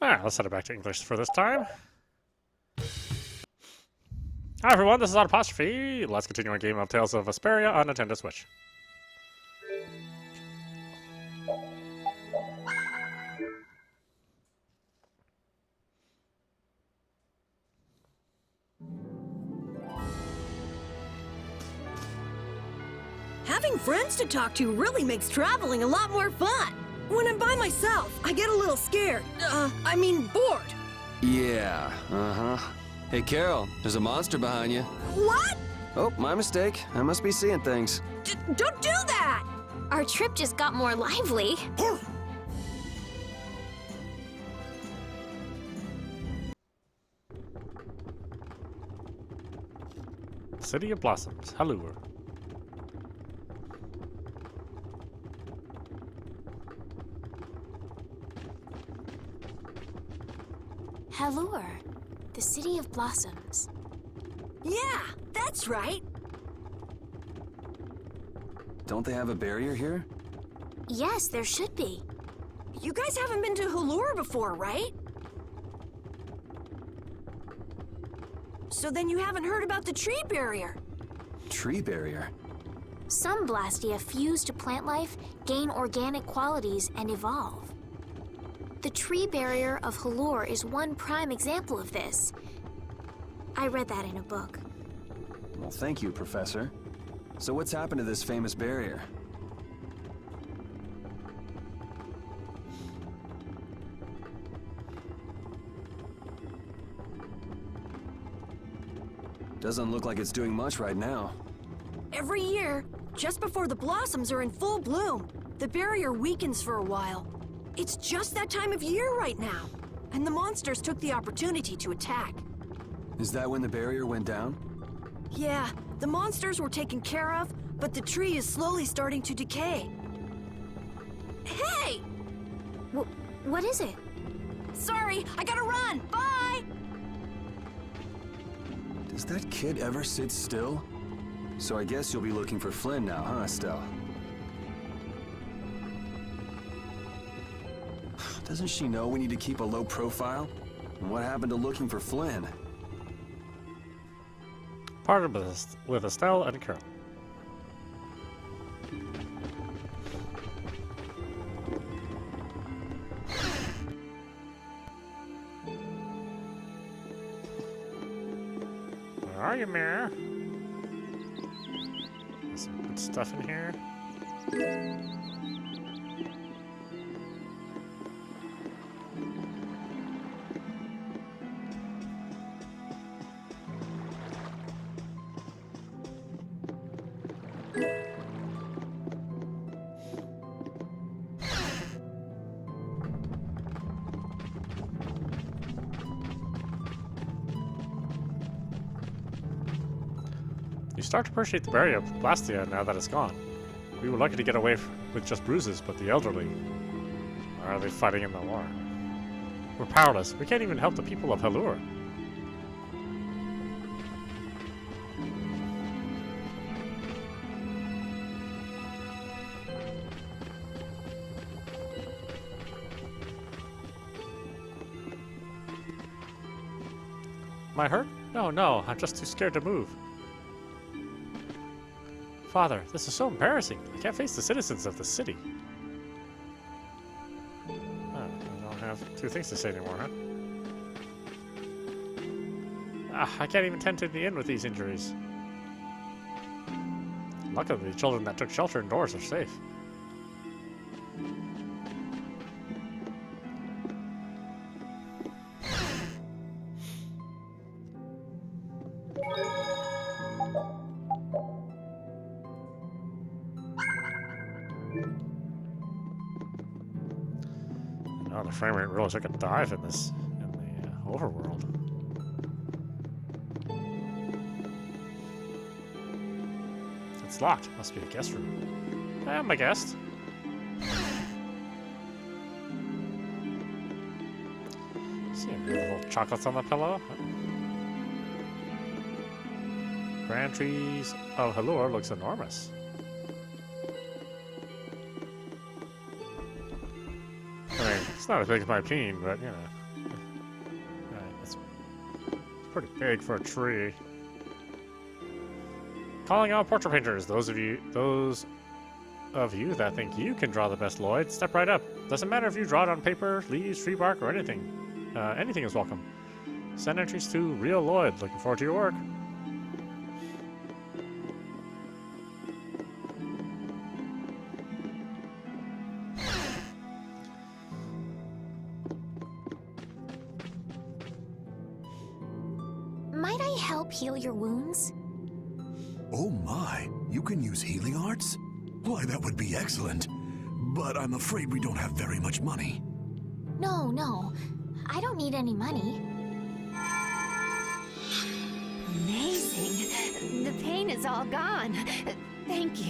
Alright, let's set it back to English for this time. Hi everyone, this is Apostrophe. Let's continue our game of Tales of Vesperia on Nintendo Switch. Having friends to talk to really makes traveling a lot more fun. When I'm by myself, I get a little scared. Bored. Yeah, Hey, Carol, there's a monster behind you. What? Oh, my mistake. I must be seeing things. Don't do that! Our trip just got more lively. City of Blossoms, Fleur. Fleur, the City of Blossoms. Yeah, that's right. Don't they have a barrier here? Yes, there should be. You guys haven't been to Fleur before, right? So then you haven't heard about the tree barrier. Tree barrier? Some blastia fuse to plant life, gain organic qualities, and evolve. The tree barrier of Fleur is one prime example of this. I read that in a book. Well, thank you, Professor. So what's happened to this famous barrier? Doesn't look like it's doing much right now. Every year, just before the blossoms are in full bloom, the barrier weakens for a while. It's just that time of year right now, and the monsters took the opportunity to attack. Is that when the barrier went down? Yeah, the monsters were taken care of, but the tree is slowly starting to decay. Hey! What is it? Sorry, I gotta run! Bye! Does that kid ever sit still? So I guess you'll be looking for Flynn now, huh, Estelle? Doesn't she know we need to keep a low profile? And what happened to looking for Flynn? Partnered with Estelle and Carol. Where are you, Mirror? There's some good stuff in here. You start to appreciate the barrier of blastia now that it's gone. We were lucky to get away with just bruises, but the elderly... Are they fighting in the war? We're powerless. We can't even help the people of Fleur. Am I hurt? No, I'm just too scared to move. Father, this is so embarrassing. I can't face the citizens of the city. I don't have two things to say anymore, huh? I can't even tend to the inn with these injuries. Luckily, the children that took shelter indoors are safe. Oh, the frame rate really took a dive in the overworld. It's locked. Must be a guest room. I'm a guest. See any little chocolates on the pillow? Grand trees of Fleur looks enormous. I mean, it's not as big as my peen, but you know. Pretty big for a tree. Calling out portrait painters. Those of you that think you can draw the best Lloyd, step right up. Doesn't matter if you draw it on paper, leaves, tree bark, or anything. Anything is welcome. Send entries to Real Lloyd. Looking forward to your work. Might I help heal your wounds? Oh my, you can use healing arts? Why, that would be excellent. But I'm afraid we don't have very much money. No, I don't need any money. Amazing. The pain is all gone. Thank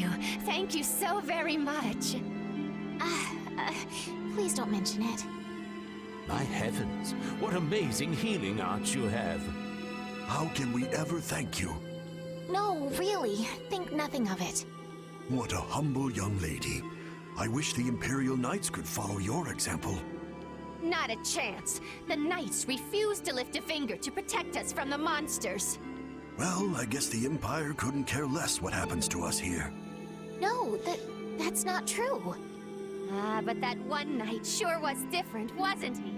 you so very much. Please don't mention it. My heavens, what amazing healing arts you have. How can we ever thank you? No, really, think nothing of it. What a humble young lady. I wish the Imperial Knights could follow your example. Not a chance. The Knights refuse to lift a finger to protect us from the monsters. Well, I guess the Empire couldn't care less what happens to us here. No, that's not true. But that one Knight sure was different, wasn't he?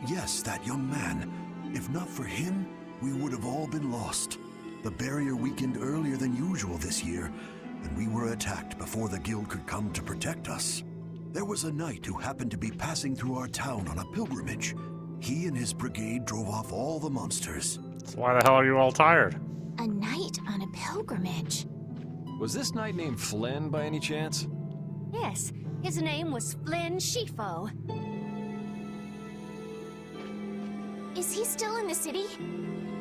Yes, that young man. If not for him, we would have all been lost. The barrier weakened earlier than usual this year, and we were attacked before the guild could come to protect us. There was a knight who happened to be passing through our town on a pilgrimage. He and his brigade drove off all the monsters. So why the hell are you all tired? A knight on a pilgrimage. Was this knight named Flynn by any chance? Yes, his name was Flynn Scifo. Is he still in the city?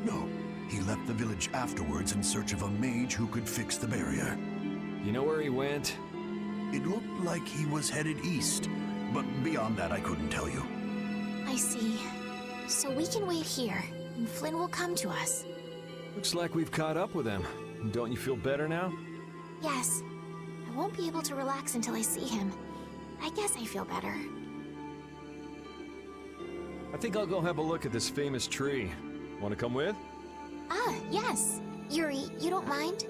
No, he left the village afterwards in search of a mage who could fix the barrier. You know where he went? It looked like he was headed east, but beyond that I couldn't tell you. I see. So we can wait here, and Flynn will come to us. Looks like we've caught up with him. Don't you feel better now? Yes. I won't be able to relax until I see him. I guess I feel better. I think I'll go have a look at this famous tree. Want to come with? Yes. Yuri, you don't mind?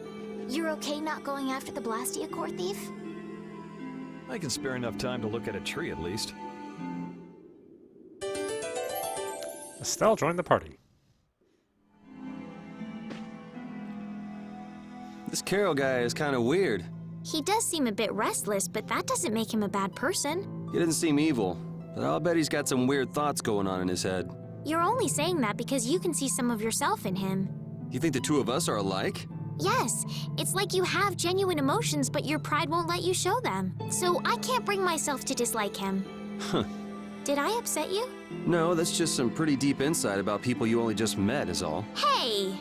You're okay not going after the Blastia core thief? I can spare enough time to look at a tree at least. Estelle joined the party. This Carol guy is kind of weird. He does seem a bit restless, but that doesn't make him a bad person. He doesn't seem evil, but I'll bet he's got some weird thoughts going on in his head. You're only saying that because you can see some of yourself in him. You think the two of us are alike? Yes, it's like you have genuine emotions, but your pride won't let you show them. So I can't bring myself to dislike him. Huh. Did I upset you? No, that's just some pretty deep insight about people you only just met is all. Hey!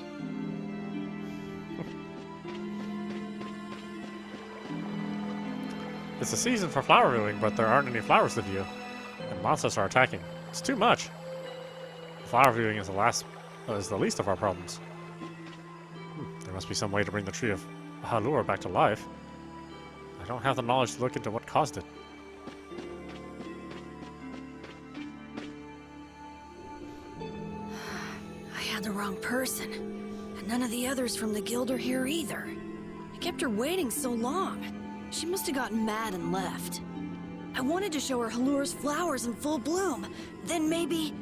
It's the season for flower viewing, but there aren't any flowers to view. And monsters are attacking. It's too much. Flower viewing is the least of our problems. There must be some way to bring the tree of Halur back to life. I don't have the knowledge to look into what caused it. I had the wrong person. And none of the others from the guild are here either. I kept her waiting so long. She must have gotten mad and left. I wanted to show her Halur's flowers in full bloom. Then maybe...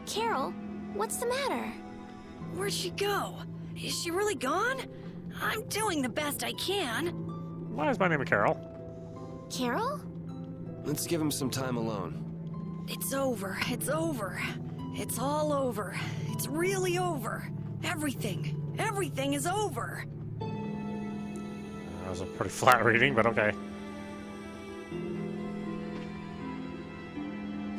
Carol, what's the matter? Where'd she go? Is she really gone? I'm doing the best I can. Why is my name Carol? Carol? Let's give him some time alone. It's over. It's over. It's all over. It's really over. Everything. Everything is over. That was a pretty flat reading, but okay.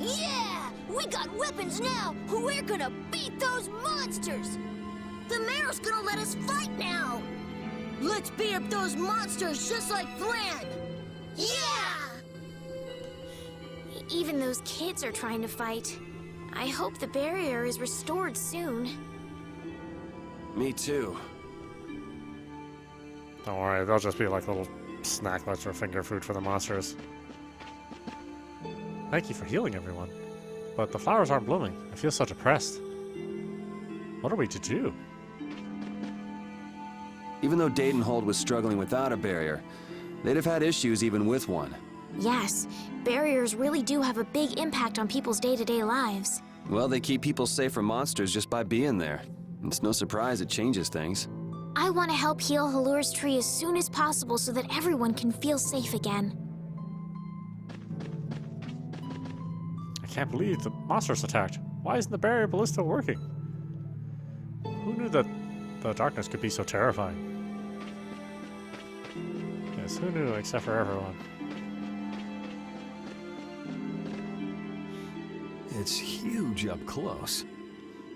Yeah! We got weapons now! We're gonna beat those monsters! The mayor's gonna let us fight now! Let's beat up those monsters just like Flynn! Yeah! Even those kids are trying to fight. I hope the barrier is restored soon. Me too. Don't worry, they'll just be like little snacklets or finger food for the monsters. Thank you for healing everyone. But the flowers aren't blooming. I feel so depressed. What are we to do? Even though Daytonhold was struggling without a barrier, they'd have had issues even with one. Yes, barriers really do have a big impact on people's day-to-day lives. Well, they keep people safe from monsters just by being there. It's no surprise it changes things. I want to help heal Halur's tree as soon as possible so that everyone can feel safe again. I can't believe the monsters attacked. Why isn't the barrier ballista working? Who knew that the darkness could be so terrifying? Yes, who knew except for everyone? It's huge up close.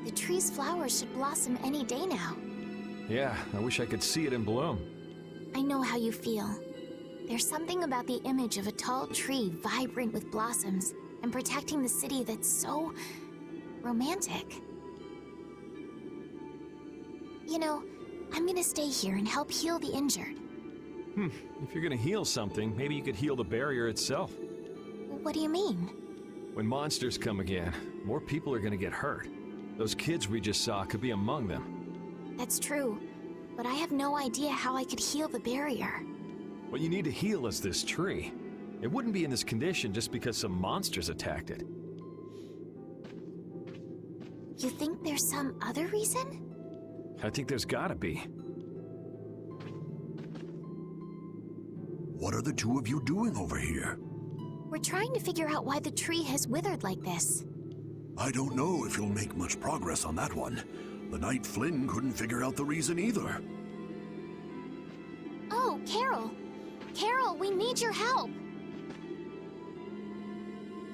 The tree's flowers should blossom any day now. Yeah, I wish I could see it in bloom. I know how you feel. There's something about the image of a tall tree vibrant with blossoms and protecting the city that's so romantic. You know, I'm gonna stay here and help heal the injured. If you're gonna heal something, maybe you could heal the barrier itself. What do you mean? When monsters come again, more people are gonna get hurt. Those kids we just saw could be among them. That's true, but I have no idea how I could heal the barrier. What you need to heal is this tree. It wouldn't be in this condition just because some monsters attacked it. You think there's some other reason? I think there's gotta be. What are the two of you doing over here? We're trying to figure out why the tree has withered like this. I don't know if you'll make much progress on that one. The Knight Flynn couldn't figure out the reason either. Oh, Carol! Carol, we need your help!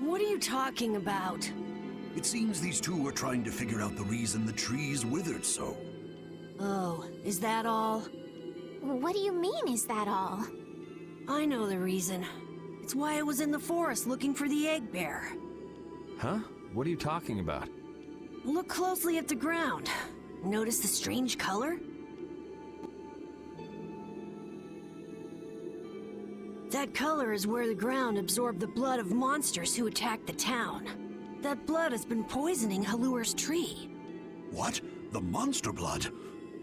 What are you talking about? It seems these two are trying to figure out the reason the tree's withered so. Oh, is that all? What do you mean, is that all? I know the reason. It's why I was in the forest looking for the egg bear. Huh? What are you talking about? Look closely at the ground. Notice the strange color? That color is where the ground absorbed the blood of monsters who attacked the town. That blood has been poisoning Halur's tree. What? The monster blood?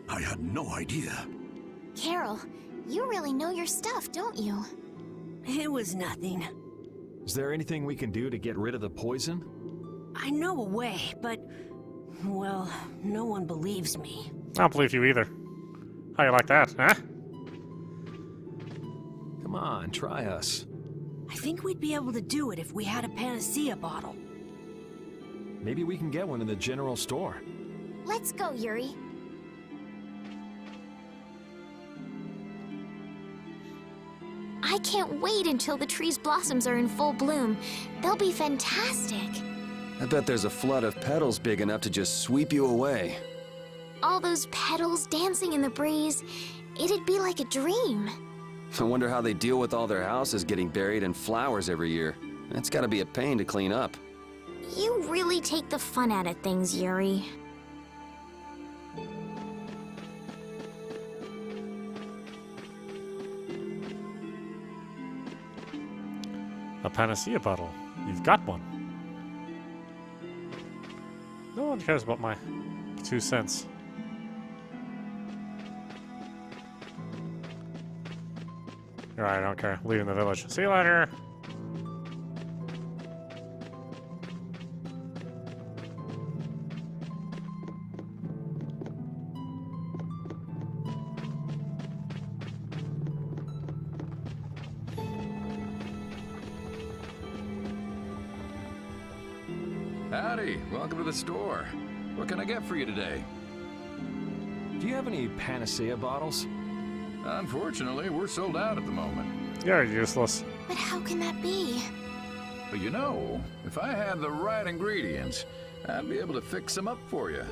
I had no idea. Carol, you really know your stuff, don't you? It was nothing. Is there anything we can do to get rid of the poison? I know a way, but... well, no one believes me. I don't believe you either. How you like that, huh? Come on, try us. I think we'd be able to do it if we had a panacea bottle. Maybe we can get one in the general store. Let's go, Yuri. I can't wait until the tree's blossoms are in full bloom. They'll be fantastic. I bet there's a flood of petals big enough to just sweep you away. All those petals dancing in the breeze, it'd be like a dream. I wonder how they deal with all their houses getting buried in flowers every year. That's gotta be a pain to clean up. You really take the fun out of things, Yuri. A panacea bottle. You've got one. No one cares about my 2 cents. Alright, I don't care. Leaving the village. See you later! Howdy, welcome to the store. What can I get for you today? Do you have any panacea bottles? Unfortunately, we're sold out at the moment. You're useless. But how can that be? But you know, if I had the right ingredients, I'd be able to fix them up for you.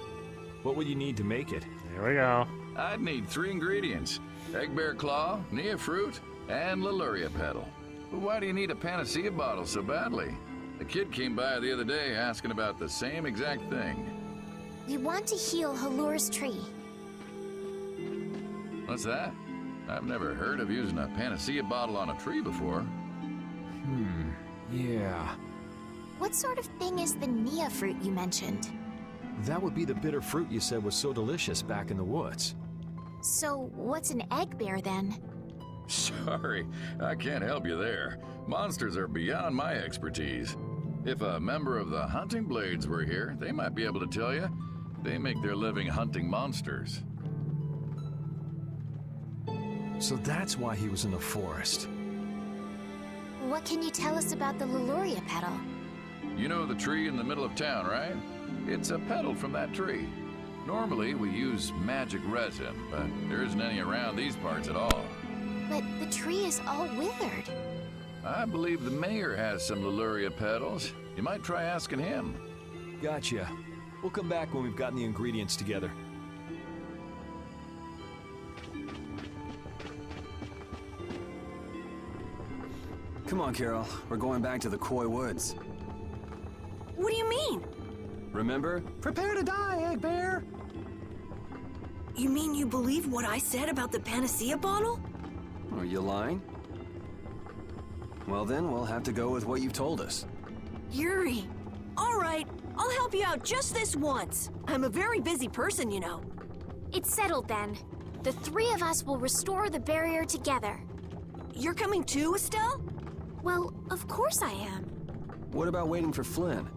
What would you need to make it? Here we go. I'd need 3 ingredients. Egg bear claw, nia fruit, and Leluria petal. But why do you need a panacea bottle so badly? The kid came by the other day asking about the same exact thing. We want to heal Halur's tree. What's that? I've never heard of using a panacea bottle on a tree before. Yeah. What sort of thing is the nia fruit you mentioned? That would be the bitter fruit you said was so delicious back in the woods. So, what's an egg bear then? Sorry, I can't help you there. Monsters are beyond my expertise. If a member of the Hunting Blades were here, they might be able to tell you. They make their living hunting monsters. So that's why he was in the forest. What can you tell us about the Leluria petal? You know the tree in the middle of town, right? It's a petal from that tree. Normally, we use magic resin, but there isn't any around these parts at all. But the tree is all withered. I believe the mayor has some Leluria petals. You might try asking him. Gotcha. We'll come back when we've gotten the ingredients together. Come on, Carol. We're going back to the Koi Woods. What do you mean? Remember? Prepare to die, Egg Bear! You mean you believe what I said about the panacea bottle? Are you lying? Well then, we'll have to go with what you've told us. Yuri. All right, I'll help you out just this once. I'm a very busy person, you know. It's settled then. The three of us will restore the barrier together. You're coming too, Estelle? Well, of course I am. What about waiting for Flynn?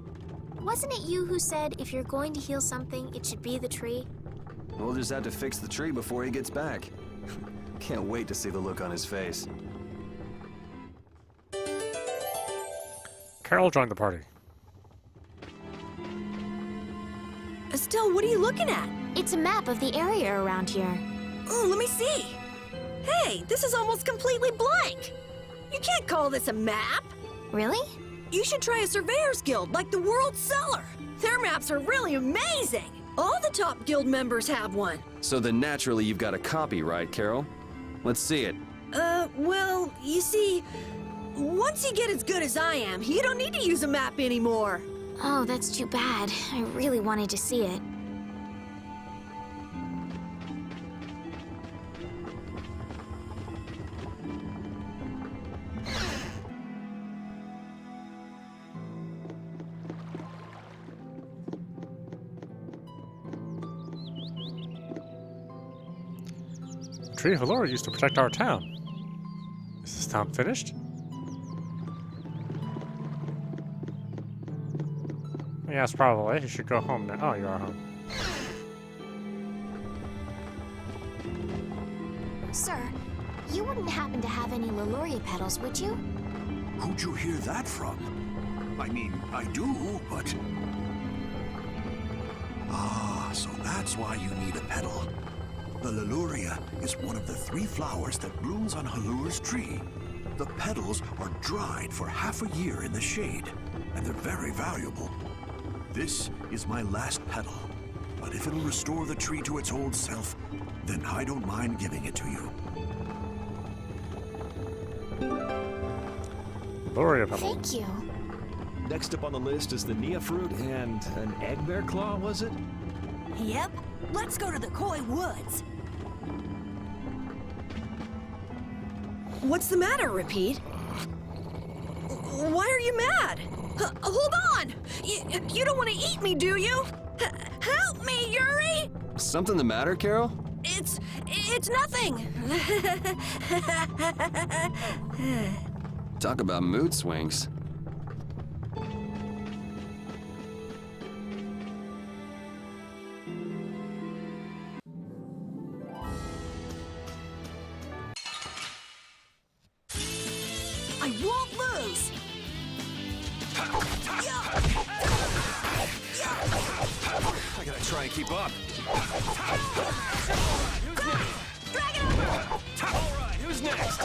Wasn't it you who said if you're going to heal something, it should be the tree? We'll just have to fix the tree before he gets back. Can't wait to see the look on his face. Carol joined the party. Estelle, what are you looking at? It's a map of the area around here. Oh, let me see. Hey, this is almost completely blank. You can't call this a map. Really? You should try a surveyor's guild like the World Cellar. Their maps are really amazing. All the top guild members have one. So then naturally you've got a copy, right, Carol? Let's see it. Well, you see, once you get as good as I am, you don't need to use a map anymore. Oh, that's too bad. I really wanted to see it. The tree of Fleur used to protect our town. Is this town finished? Yes, probably. You should go home now. Oh, you are home. Sir, you wouldn't happen to have any Leluria petals, would you? Who'd you hear that from? I mean, I do, but... Ah, so that's why you need a petal. The Leluria is one of the 3 flowers that blooms on Halur's tree. The petals are dried for half a year in the shade, and they're very valuable. This is my last petal, but if it'll restore the tree to its old self, then I don't mind giving it to you. Leluria petal. Thank you. Next up on the list is the Nia fruit and an egg bear claw, was it? Yep. Let's go to the Koi Woods. What's the matter, Repeat? Why are you mad? Hold on! You don't want to eat me, do you? Help me, Yuri! Something the matter, Carol? It's nothing. Talk about mood swings. I won't lose. I gotta try and keep up. Alright, who's next?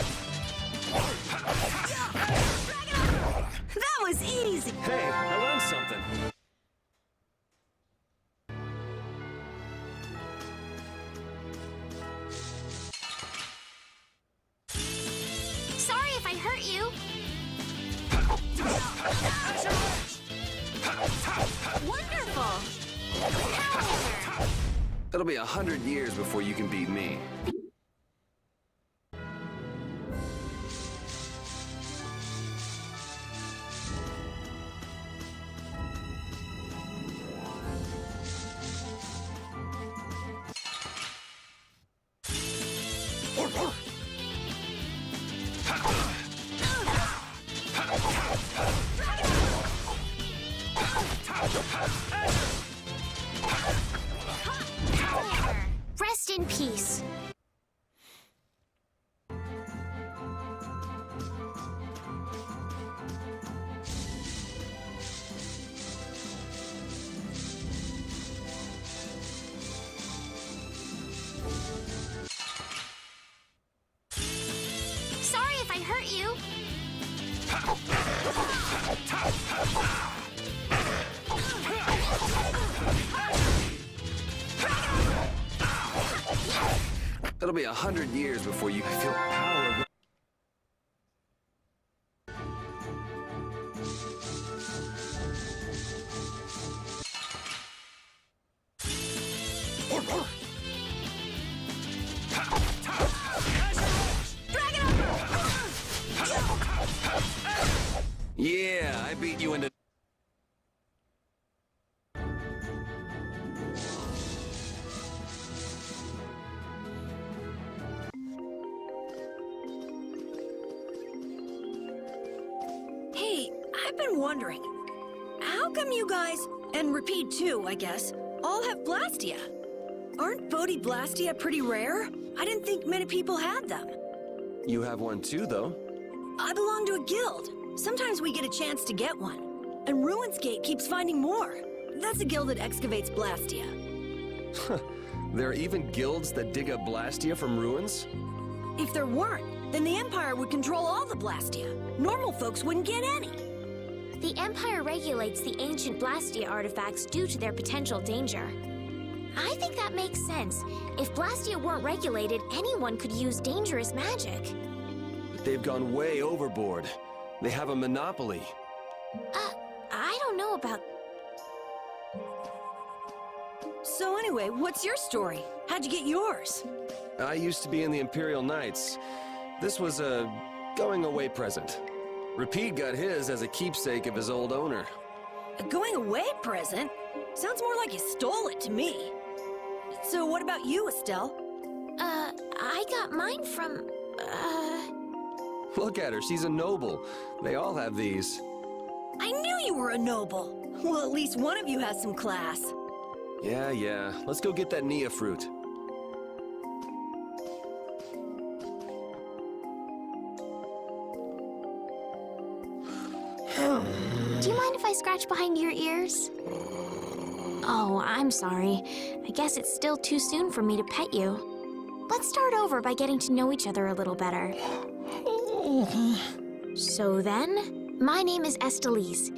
That was easy. Hey, I learned something. Sorry if I hurt you. Wonderful. It'll be 100 years before you can beat me. Rest in peace. Sorry if I hurt you. It'll be 100 years before you feel power. Yeah, I beat you into... Hey, I've been wondering, how come you guys, and Repeat too, I guess, all have blastia? Aren't Bodhi blastia pretty rare? I didn't think many people had them. You have one too, though. I belong to a guild. Sometimes we get a chance to get one. And Ruins Gate keeps finding more. That's a guild that excavates blastia. There are even guilds that dig up blastia from ruins? If there weren't, then the Empire would control all the blastia. Normal folks wouldn't get any. The Empire regulates the ancient blastia artifacts due to their potential danger. I think that makes sense. If blastia weren't regulated, anyone could use dangerous magic. But they've gone way overboard. They have a monopoly. I don't know about... So anyway, what's your story? How'd you get yours? I used to be in the Imperial Knights. This was a going-away present. Repeat got his as a keepsake of his old owner. A going-away present? Sounds more like you stole it to me. So what about you, Estelle? I got mine from, Look at her, she's a noble. They all have these. I knew you were a noble. Well, at least one of you has some class. Yeah. Let's go get that Nia fruit. Do you mind if I scratch behind your ears? Oh, I'm sorry. I guess it's still too soon for me to pet you. Let's start over by getting to know each other a little better. So then, my name is Estelise.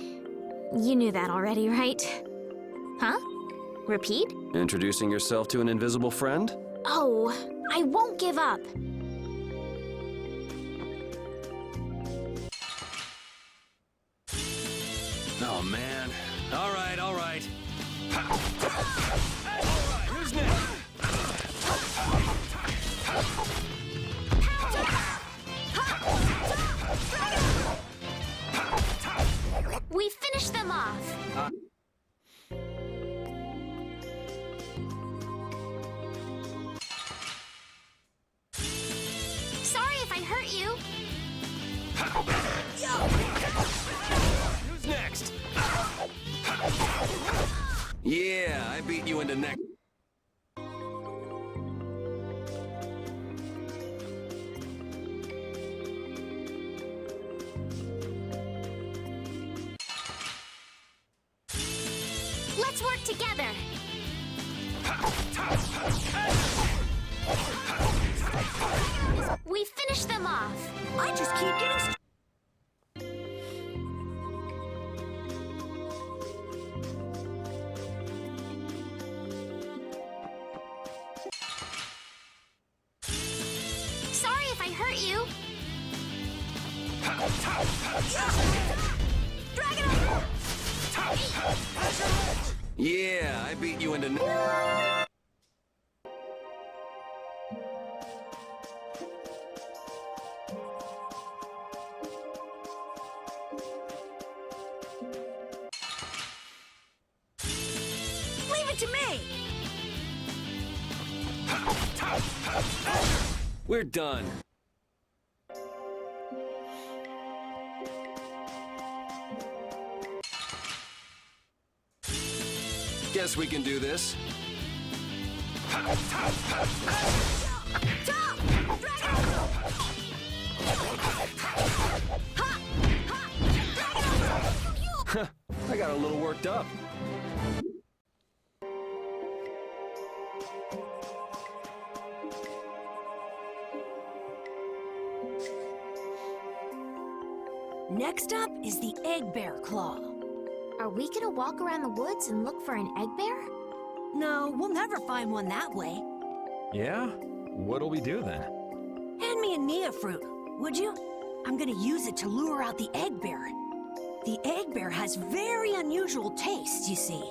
You knew that already, right? Huh? Repeat? Introducing yourself to an invisible friend? Oh, I won't give up. Oh, man. All right. All right, who's next? We finished them off. Sorry if I hurt you. Who's next? Yeah, I beat you into next. Let's work together. We finished them off. I just keep getting... Sorry if I hurt you. Yeah, I beat you into... Leave it to me! We're done. Guess we can do this. I got a little worked up. Next up is the egg bear claw. Are we gonna walk around the woods and look for an egg bear? No, we'll never find one that way. Yeah? What'll we do then? Hand me a Nia fruit, would you? I'm gonna use it to lure out the egg bear. The egg bear has very unusual tastes, you see.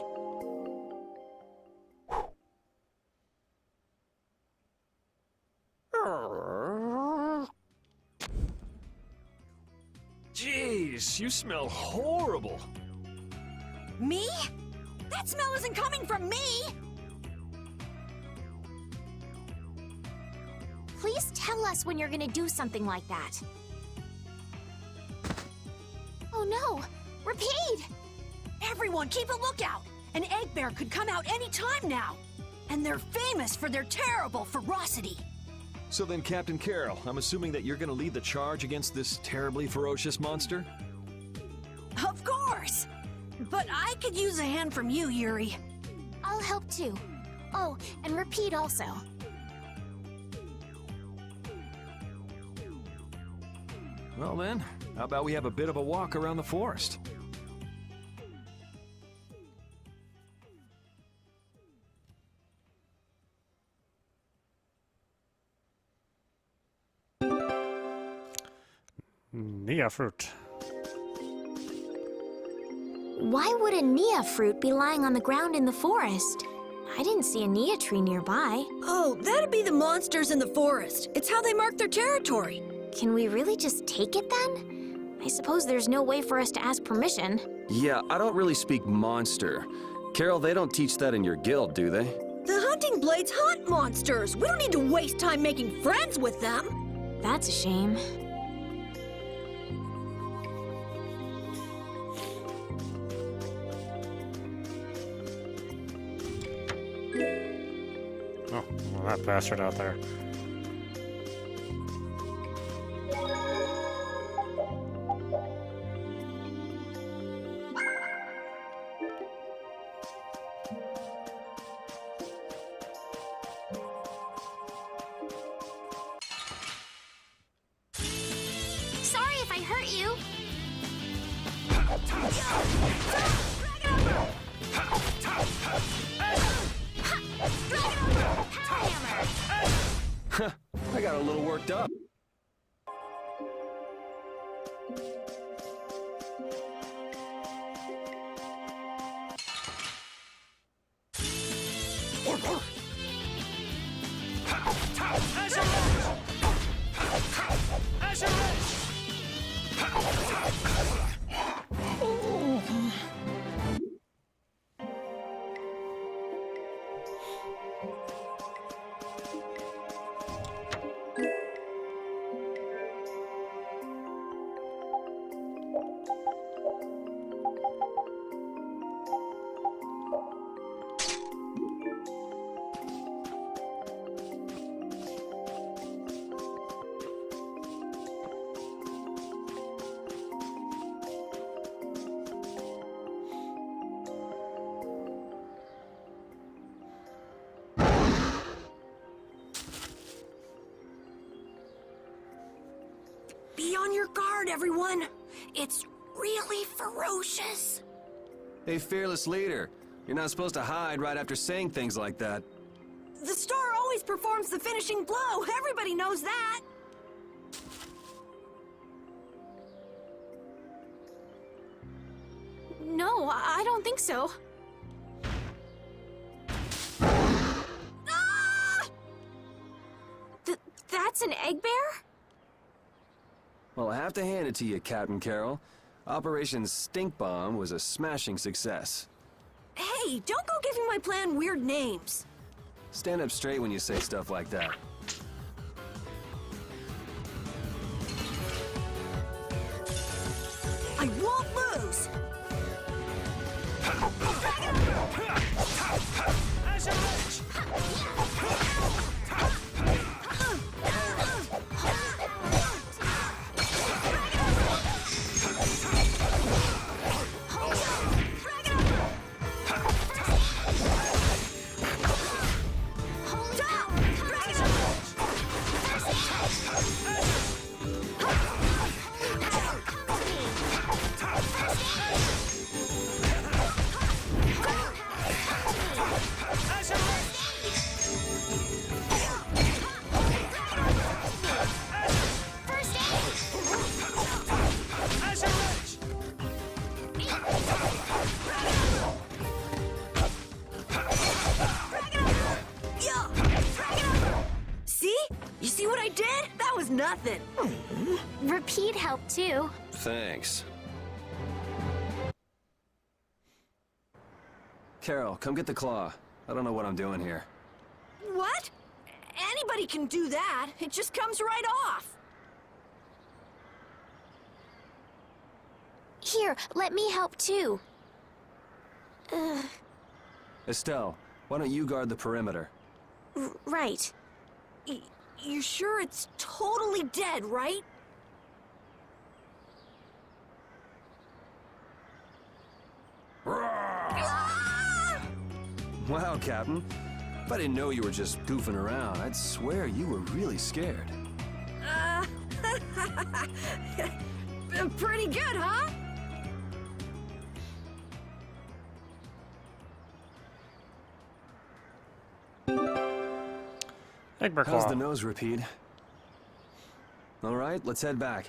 Jeez, you smell horrible. Me? That smell isn't coming from me! Please tell us when you're gonna do something like that. Oh no! Repeat! Everyone, keep a lookout! An egg bear could come out any time now! And they're famous for their terrible ferocity. So then, Captain Carroll, I'm assuming that you're gonna lead the charge against this terribly ferocious monster? Of course! But I could use a hand from you, Yuri. I'll help too. Oh, and repeat also. Well then, how about we have a bit of a walk around the forest? Nia fruit. Why would a Nia fruit be lying on the ground in the forest? I didn't see a Nia tree nearby. Oh, that'd be the monsters in the forest. It's how they mark their territory. Can we really just take it then? I suppose there's no way for us to ask permission. Yeah, I don't really speak monster. Carol, they don't teach that in your guild, do they? The hunting blades hunt monsters. We don't need to waste time making friends with them. That's a shame. Oh, well, that bastard out there. Sorry if I hurt you. I got a little worked up. Be on your guard, everyone. It's really ferocious. Hey, fearless leader. You're not supposed to hide right after saying things like that. The star always performs the finishing blow. Everybody knows that. No, I don't think so. Ah! That's an egg bear? Well, I have to hand it to you, Captain Carroll. Operation Stink Bomb was a smashing success. Hey, don't go giving my plan weird names. Stand up straight when you say stuff like that. I won't lose. nothing. Repeat helped too. Thanks. Carol, come get the claw. I don't know what I'm doing here. What? Anybody can do that. It just comes right off. Here, let me help too. Estelle, why don't you guard the perimeter? Right. You sure it's totally dead, right? Wow, Captain. If I didn't know you were just goofing around, I'd swear you were really scared. Pretty good, huh? Egbert How's Claw. the nose, Repeat? All right, let's head back.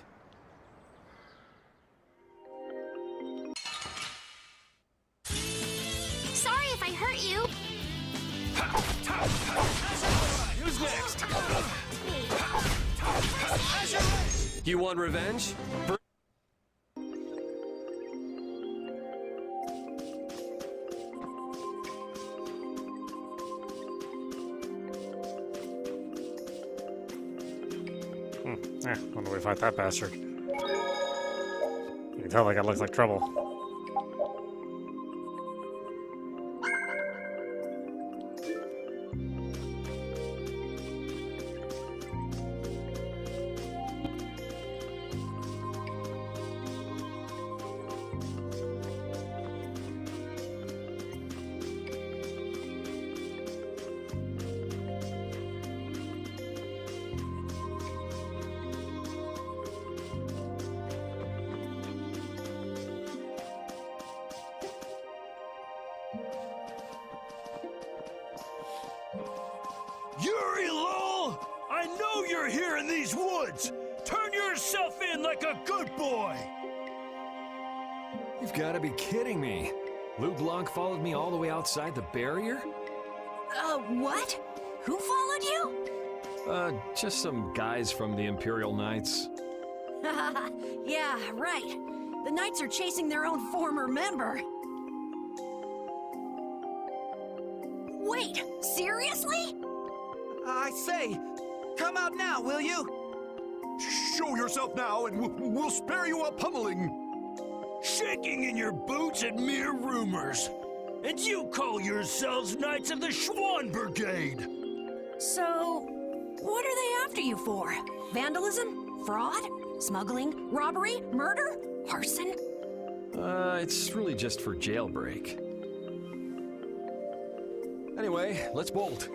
Sorry if I hurt you. Who's next? You want revenge? When do we fight that bastard? You can tell that guy looks like trouble. Yuri, lol! I know you're here in these woods! Turn yourself in like a good boy! You've got to be kidding me. Lou Blanc followed me all the way outside the barrier? What? Who followed you? Just some guys from the Imperial Knights. Yeah, right. The Knights are chasing their own former member. Wait, seriously? I say, come out now, will you? Show yourself now and we'll spare you a pummeling. Shaking in your boots at mere rumors. And you call yourselves Knights of the Schwann Brigade. So, what are they after you for? Vandalism? Fraud? Smuggling? Robbery? Murder? Arson? It's really just for jailbreak. Anyway, let's bolt.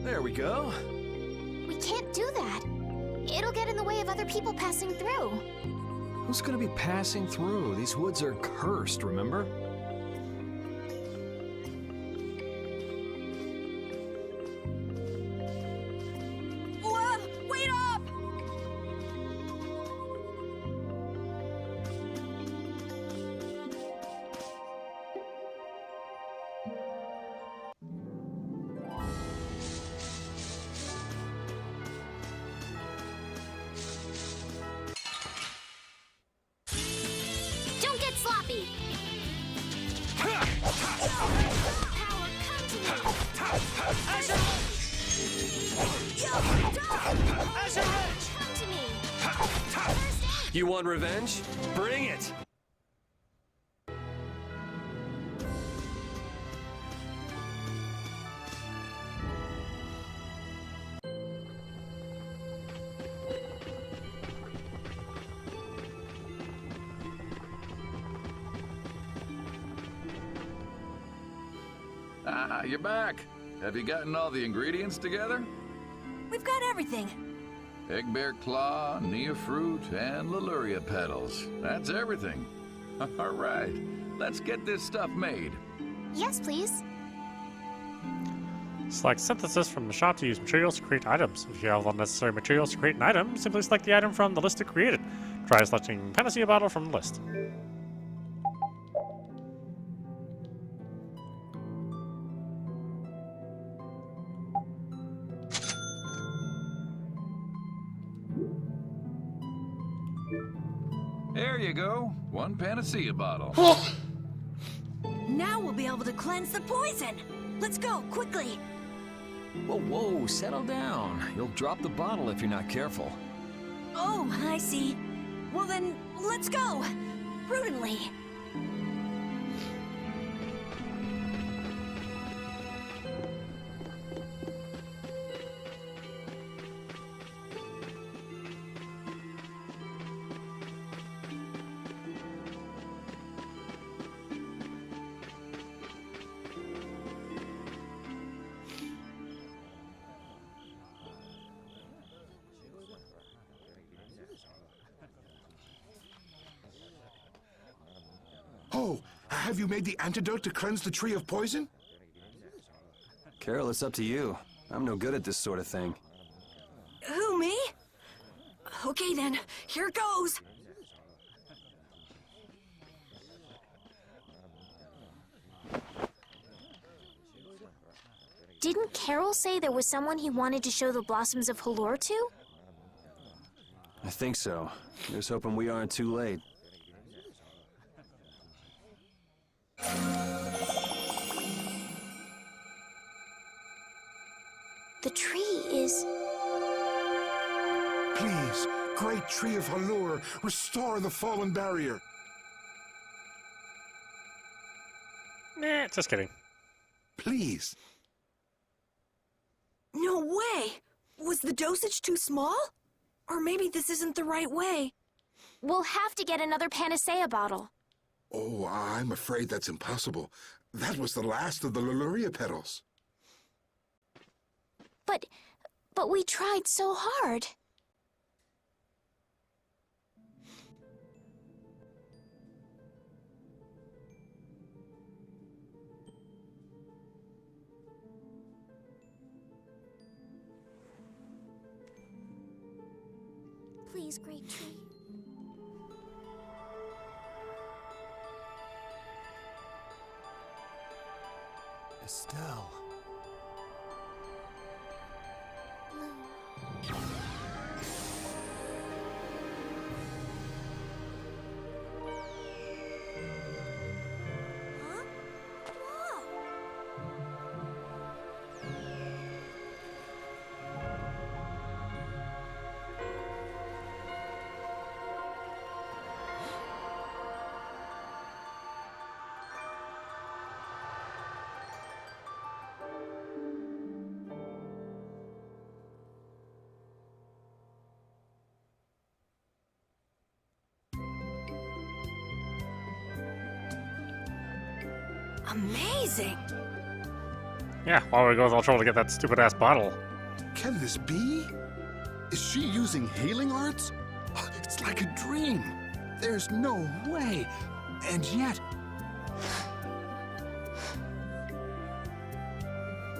There we go. We can't do that. It'll get in the way of other people passing through. Who's gonna be passing through? These woods are cursed, remember? Wait up! Don't get sloppy. Power, come to me. You want revenge? Bring it! Ah, you're back. Have you gotten all the ingredients together? We've got everything. Egg bear claw, nia fruit, and Leluria petals. That's everything. All right, let's get this stuff made. Yes, please. Select synthesis from the shop to use materials to create items. If you have all necessary materials to create an item, simply select the item from the list to create it. Try selecting Panacea Bottle from the list. There you go. One panacea bottle. Now we'll be able to cleanse the poison. Let's go, quickly. Whoa, whoa, settle down. You'll drop the bottle if you're not careful. Oh, I see. Well then, let's go. Prudently. Oh, have you made the antidote to cleanse the tree of poison? Carol, it's up to you. I'm no good at this sort of thing. Who, me? Okay then, here goes. Didn't Carol say there was someone he wanted to show the blossoms of Halor to? I think so. Here's hoping we aren't too late. The tree is... Please, great tree of Halor, restore the fallen barrier. Nah, just kidding. Please. No way! Was the dosage too small? Or maybe this isn't the right way. We'll have to get another panacea bottle. Oh, I'm afraid that's impossible. That was the last of the Leluria petals. But we tried so hard. Please, great tree. Estelle. Amazing! Yeah, while we go with all trouble to get that stupid-ass bottle. Can this be? Is she using healing arts? It's like a dream. There's no way. And yet...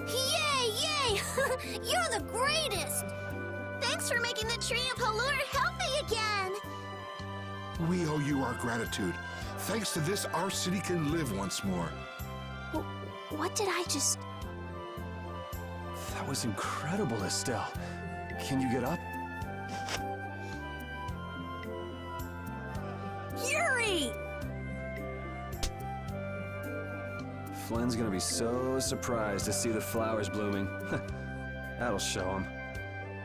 Yay, yay! You're the greatest! Thanks for making the tree of Halor healthy again! We owe you our gratitude. Thanks to this, our city can live once more. What did I just... That was incredible, Estelle. Can you get up? Yuri! Flynn's gonna be so surprised to see the flowers blooming. That'll show him.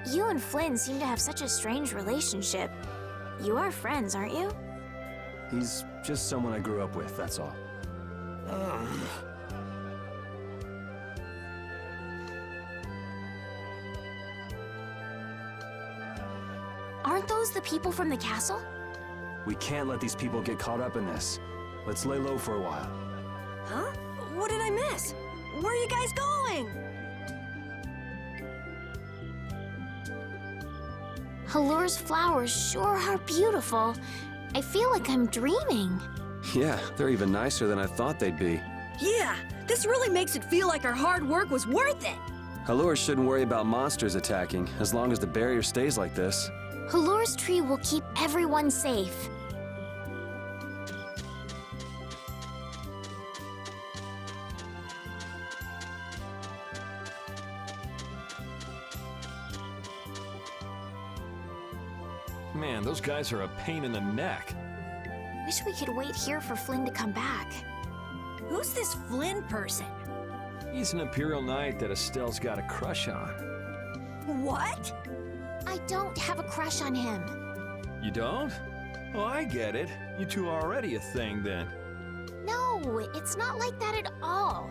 You and Flynn seem to have such a strange relationship. You are friends, aren't you? He's just someone I grew up with, that's all. Aren't those the people from the castle? We can't let these people get caught up in this. Let's lay low for a while. Huh? What did I miss? Where are you guys going? Halor's flowers sure are beautiful. I feel like I'm dreaming. Yeah, they're even nicer than I thought they'd be. Yeah, this really makes it feel like our hard work was worth it. Halor shouldn't worry about monsters attacking, as long as the barrier stays like this. Halor's tree will keep everyone safe. Man, those guys are a pain in the neck. Wish we could wait here for Flynn to come back. Who's this Flynn person? He's an Imperial Knight that Estelle's got a crush on. What? I don't have a crush on him. You don't? Oh, I get it. You two are already a thing then. No, it's not like that at all.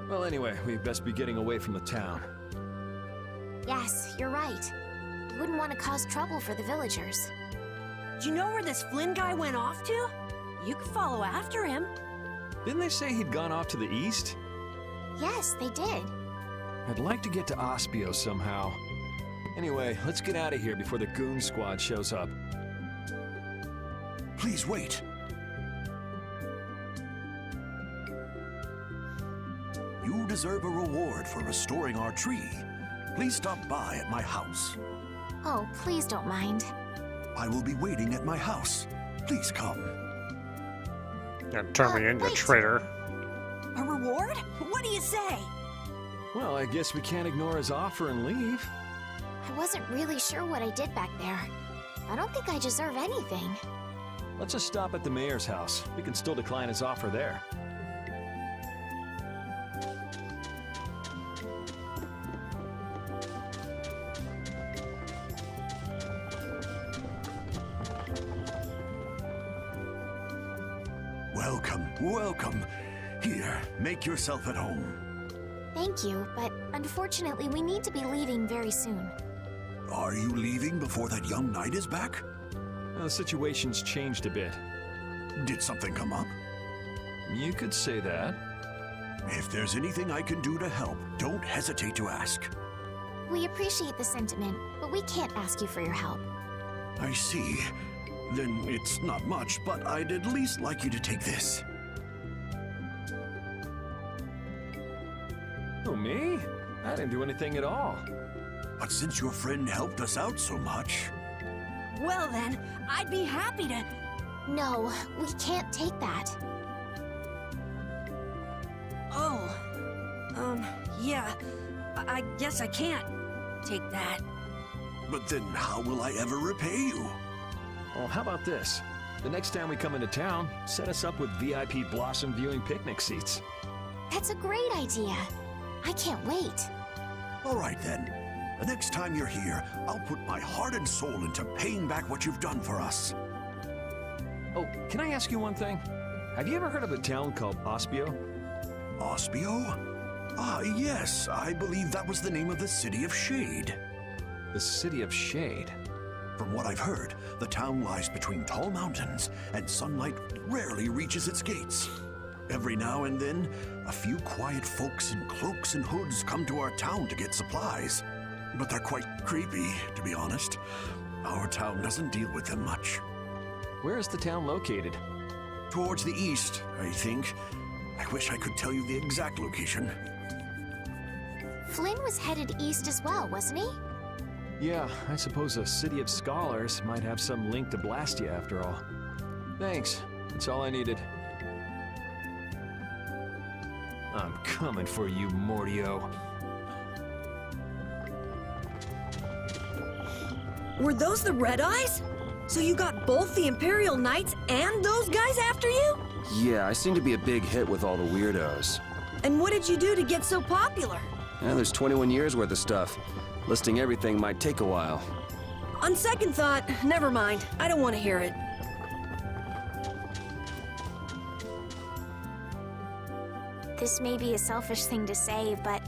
Well, anyway, we best be getting away from the town. Yes, you're right. You wouldn't want to cause trouble for the villagers. Do you know where this Flynn guy went off to? You could follow after him. Didn't they say he'd gone off to the east? Yes, they did. I'd like to get to Ospio somehow. Anyway, let's get out of here before the goon squad shows up. Please wait. You deserve a reward for restoring our tree. Please stop by at my house. Oh, please don't mind. I will be waiting at my house. Please come. Yeah, turn me in, you wait. traitor. A reward? What do you say? Well, I guess we can't ignore his offer and leave. I wasn't really sure what I did back there. I don't think I deserve anything. Let's just stop at the mayor's house. We can still decline his offer there. Welcome, welcome. Here, make yourself at home. Thank you, but unfortunately we need to be leaving very soon. Are you leaving before that young knight is back? The situation's changed a bit. Did something come up? You could say that. If there's anything I can do to help, don't hesitate to ask. We appreciate the sentiment, but we can't ask you for your help. I see. Then it's not much, but I'd at least like you to take this. Who, me? I didn't do anything at all. But since your friend helped us out so much... Well then, I'd be happy to... No, we can't take that. Oh. Yeah. I guess I can't take that. But then how will I ever repay you? Well, how about this? The next time we come into town, set us up with VIP blossom viewing picnic seats. That's a great idea. I can't wait. All right then. The next time you're here, I'll put my heart and soul into paying back what you've done for us. Oh, can I ask you one thing? Have you ever heard of a town called Ospio? Ospio? Ah, yes. I believe that was the name of the City of Shade. The City of Shade? From what I've heard, the town lies between tall mountains, and sunlight rarely reaches its gates. Every now and then, a few quiet folks in cloaks and hoods come to our town to get supplies. But they're quite creepy, to be honest. Our town doesn't deal with them much. Where is the town located? Towards the east, I think. I wish I could tell you the exact location. Flynn was headed east as well, wasn't he? Yeah, I suppose a city of scholars might have some link to Blastia after all. Thanks. That's all I needed. I'm coming for you, Mordio. Were those the Red Eyes? So you got both the Imperial Knights and those guys after you? Yeah, I seem to be a big hit with all the weirdos. And what did you do to get so popular? There's 21 years worth of stuff. Listing everything might take a while. On second thought, never mind. I don't want to hear it. This may be a selfish thing to say, but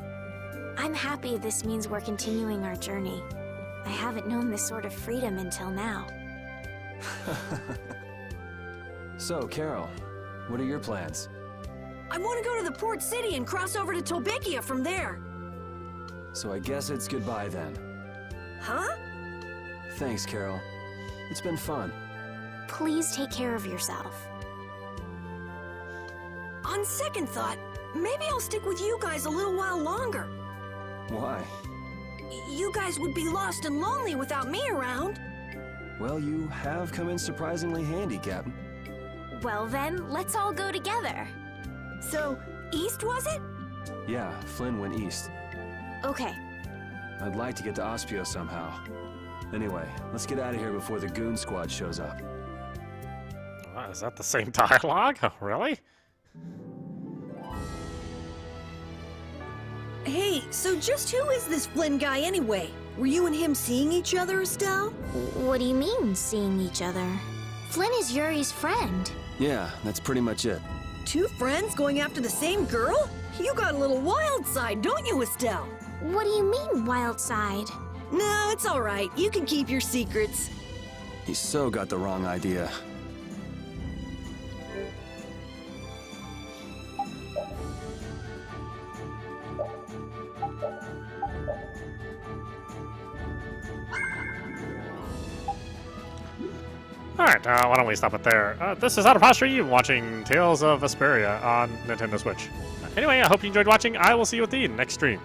I'm happy this means we're continuing our journey. I haven't known this sort of freedom until now. So, Carol, what are your plans? I want to go to the port city and cross over to Tolbikia from there. So I guess it's goodbye then. Huh? Thanks, Carol. It's been fun. Please take care of yourself. On second thought, maybe I'll stick with you guys a little while longer. Why? You guys would be lost and lonely without me around. Well, you have come in surprisingly handy, Captain. Well then, let's all go together. So, east was it? Yeah, Flynn went east. Okay. I'd like to get to Ospio somehow. Anyway, let's get out of here before the goon squad shows up. Is that the same dialogue? Really? Hey, so just who is this Flynn guy anyway? Were you and him seeing each other, Estelle? What do you mean, seeing each other? Flynn is Yuri's friend. Yeah, that's pretty much it. Two friends going after the same girl? You got a little wild side, don't you, Estelle? What do you mean, wild side? No, it's all right. You can keep your secrets. He so got the wrong idea. Alright, why don't we stop it there? This is audap, watching Tales of Vesperia on Nintendo Switch. Anyway, I hope you enjoyed watching. I will see you at the next stream.